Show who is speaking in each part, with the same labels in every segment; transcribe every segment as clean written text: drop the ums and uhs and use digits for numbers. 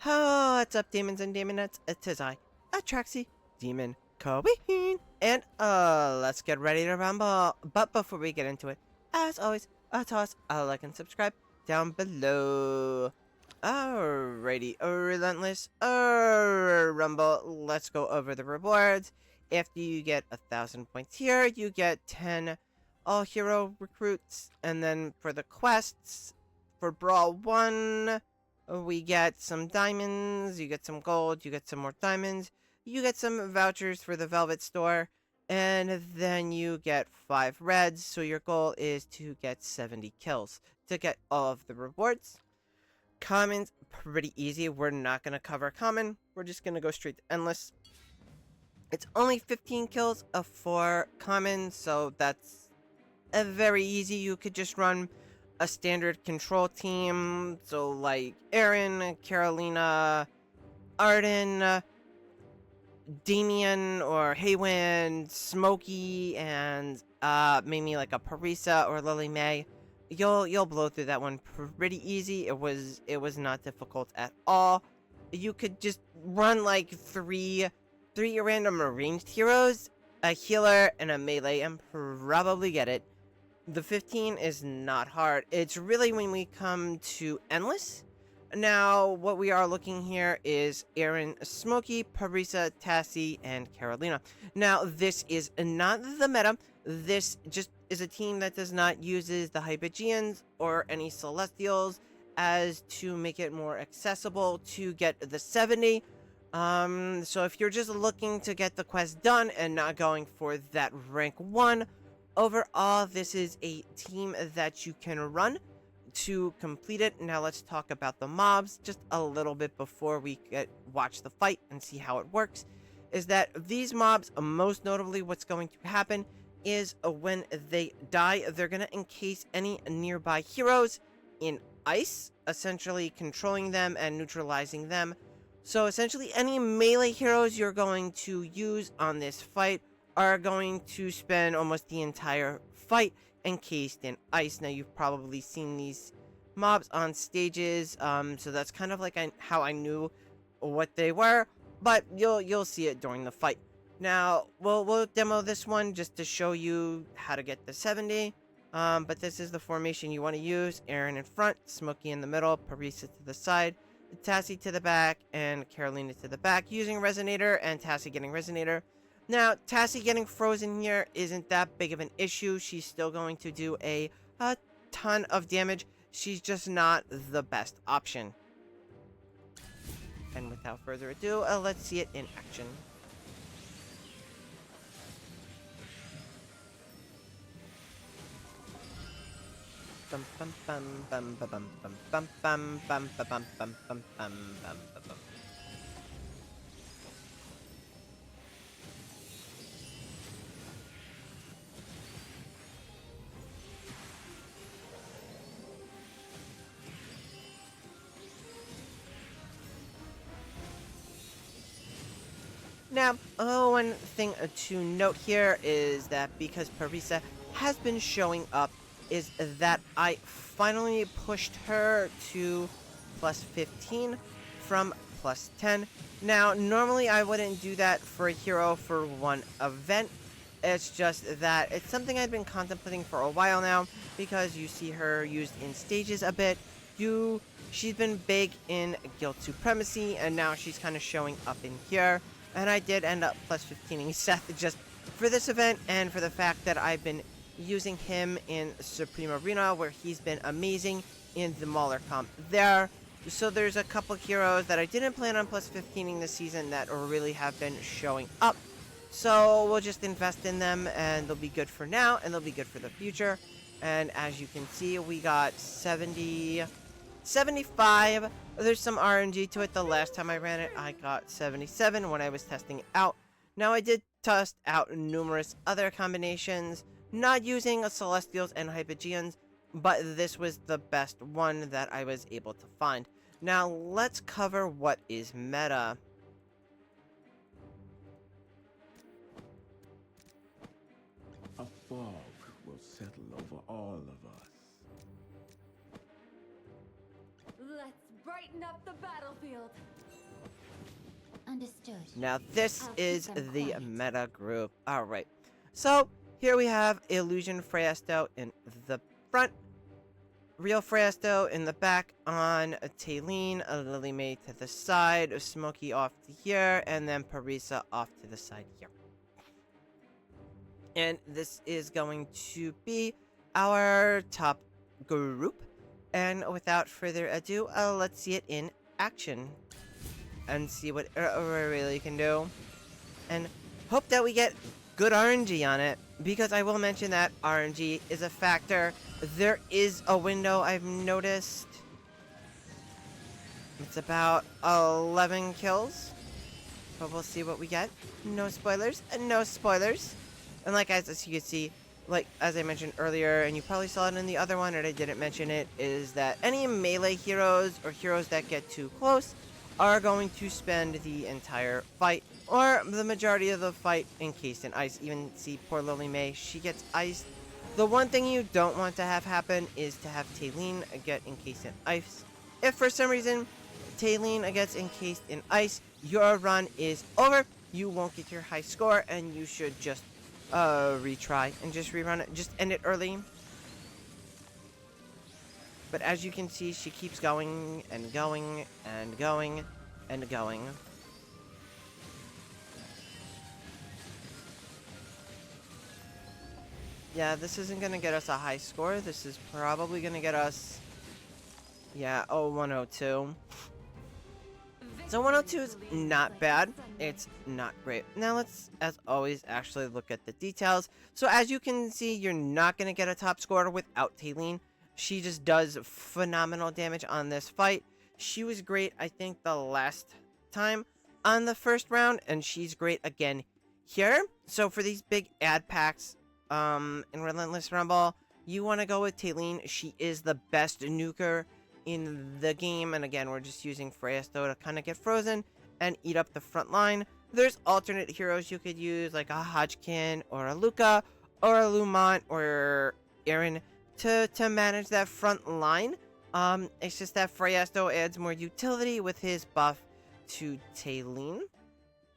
Speaker 1: Oh, what's up, demons and demonettes? It is I, Atraxi, Demon Queen, and let's get ready to rumble. But before we get into it, as always, toss a like and subscribe down below. Alrighty, Relentless Rumble. Let's go over the rewards. After you get 1,000 points here, you get 10 all-hero recruits, and then for the quests, for Brawl 1, we get some diamonds, you get some gold, you get some more diamonds, you get some vouchers for the Velvet store, and then you get 5 reds, so your goal is to get 70 kills to get all of the rewards. Commons, pretty easy. We're not going to cover common. We're just going to go straight to endless. It's only 15 kills for common, so that's very easy. You could just run a standard control team, so like Aaron, Carolina, Arden, Damien, or Haywind, Smokey, and maybe like a Parisa or Lily May. You'll blow through that one pretty easy. It was not difficult at all. You could just run like three random ranged heroes, a healer, and a melee, and probably get it. The 15 is not hard. It's really when we come to endless. Now, what we are looking here is Aaron, Smokey, Parisa, Tassie, and Carolina. Now, this is not the meta. This just is a team that does not uses the Hypogeans or any Celestials as to make it more accessible to get the 70. So if you're just looking to get the quest done and not going for that rank 1, overall, this is a team that you can run to complete it. Now let's talk about the mobs just a little bit before we watch the fight and see how it works. Is that these mobs, most notably what's going to happen is when they die, they're going to encase any nearby heroes in ice, essentially controlling them and neutralizing them. So essentially any melee heroes you're going to use on this fight are going to spend almost the entire fight encased in ice. Now, you've probably seen these mobs on stages, so that's kind of like how I knew what they were, but you'll see it during the fight. Now, we'll demo this one just to show you how to get the 70, but this is the formation you want to use. Aaron in front, Smokey in the middle, Parisa to the side, Tassie to the back, and Carolina to the back, using Resonator, and Tassie getting Resonator. Now, Tassie getting frozen here isn't that big of an issue. She's still going to do a ton of damage. She's just not the best option. And without further ado, let's see it in action. Bum bum bum bum bum bum bum bum bum bum bum bum bum bum bum. Now, one thing to note here is that because Parisa has been showing up, is that I finally pushed her to plus 15 from plus 10. Now, normally I wouldn't do that for a hero for one event. It's just that it's something I've been contemplating for a while now, because you see her used in stages a bit. She's been big in Guild Supremacy, and now she's kind of showing up in here. And I did end up plus 15ing Seth just for this event, and for the fact that I've been using him in Supreme Arena, where he's been amazing in the Mauler comp there. So there's a couple heroes that I didn't plan on plus 15ing this season that really have been showing up. So we'll just invest in them, and they'll be good for now, and they'll be good for the future. And as you can see, we got 75. There's some RNG to it. The last time I ran it, I got 77 when I was testing it out. Now, I did test out numerous other combinations, not using Celestials and Hypogeans, but this was the best one that I was able to find. Now, let's cover what is meta.
Speaker 2: A fog will settle over all of us.
Speaker 3: Let's brighten up the battlefield. Understood.
Speaker 1: Now this
Speaker 3: I'll keep
Speaker 1: is
Speaker 3: them
Speaker 1: the
Speaker 3: quiet.
Speaker 1: meta group. Alright. So here we have Illusion Freyasto in the front. Real Freyasto in the back on Taylene, Lily May to the side, Smokey off to here, and then Parisa off to the side here. And this is going to be our top group. And without further ado, let's see it in action. And see what it really can do. And hope that we get good RNG on it. Because I will mention that RNG is a factor. There is a window I've noticed. It's about 11 kills. But we'll see what we get. No spoilers. No spoilers. And like as you can see, like as I mentioned earlier, and you probably saw it in the other one, and I didn't mention it, is that any melee heroes or heroes that get too close are going to spend the entire fight, or the majority of the fight, encased in ice. Even see poor Lily May, she gets iced. The one thing you don't want to have happen is to have Taylene get encased in ice. If for some reason Taylene gets encased in ice, your run is over. You won't get your high score, and you should just retry and just rerun it. Just end it early. But as you can see, she keeps going and going and going and going. Yeah, this isn't gonna get us a high score. This is probably gonna get us, yeah, 102. So 102 is not bad. It's not great. Now let's, as always, actually look at the details. So as you can see, you're not going to get a top score without Taylene. She just does phenomenal damage on this fight. She was great, I think, the last time on the first round, and she's great again here. So for these big ad packs in Relentless Rumble, you want to go with Taylene. She is the best nuker in the game, and again, we're just using Freyasto to kind of get frozen and eat up the front line. There's alternate heroes you could use, like a Hodgkin or a Luca or a Lumont or Aaron to manage that front line. It's just that Freyasto adds more utility with his buff to Taylene.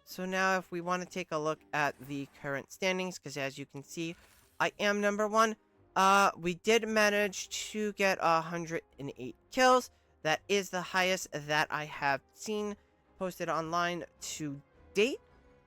Speaker 1: So now if we want to take a look at the current standings, because as you can see, I am number 1. We did manage to get 108 kills. That is the highest that I have seen posted online to date.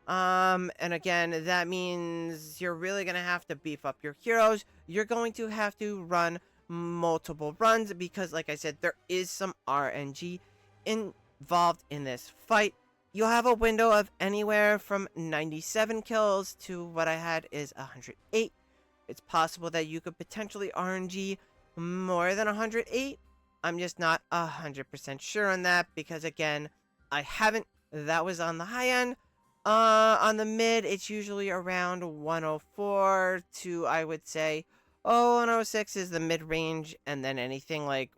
Speaker 1: And again, that means you're really going to have to beef up your heroes. You're going to have to run multiple runs because, like I said, there is some RNG involved in this fight. You'll have a window of anywhere from 97 kills to what I had is 108. It's possible that you could potentially RNG more than 108. I'm just not 100% sure on that because, again, I haven't. That was on the high end. On the mid, it's usually around 104 to, I would say, 106 is the mid-range, and then anything like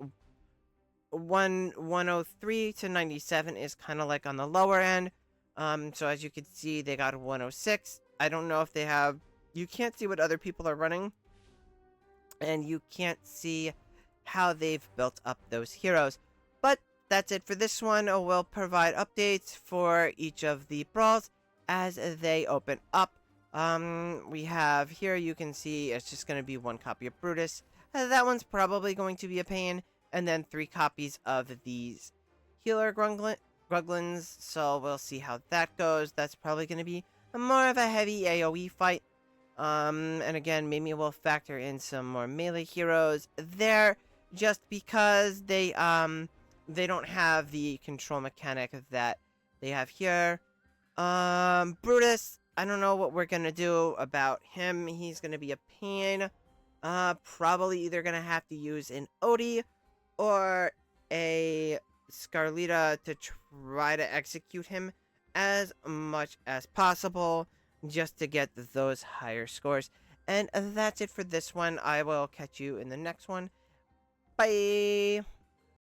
Speaker 1: 103 to 97 is kind of like on the lower end. So as you can see, they got 106. I don't know if they have... You can't see what other people are running, and you can't see how they've built up those heroes. But that's it for this one. We'll provide updates for each of the brawls as they open up. We have here, you can see it's just going to be 1 copy of Brutus. That one's probably going to be a pain. And then 3 copies of these healer Gruglins. So we'll see how that goes. That's probably going to be more of a heavy AoE fight. And again, maybe we'll factor in some more melee heroes there, just because they don't have the control mechanic that they have here. Brutus, I don't know what we're gonna do about him. He's gonna be a pain. Probably either gonna have to use an Odie or a Scarlita to try to execute him as much as possible, just to get those higher scores. And that's it for this one. I will catch you in the next one. Bye!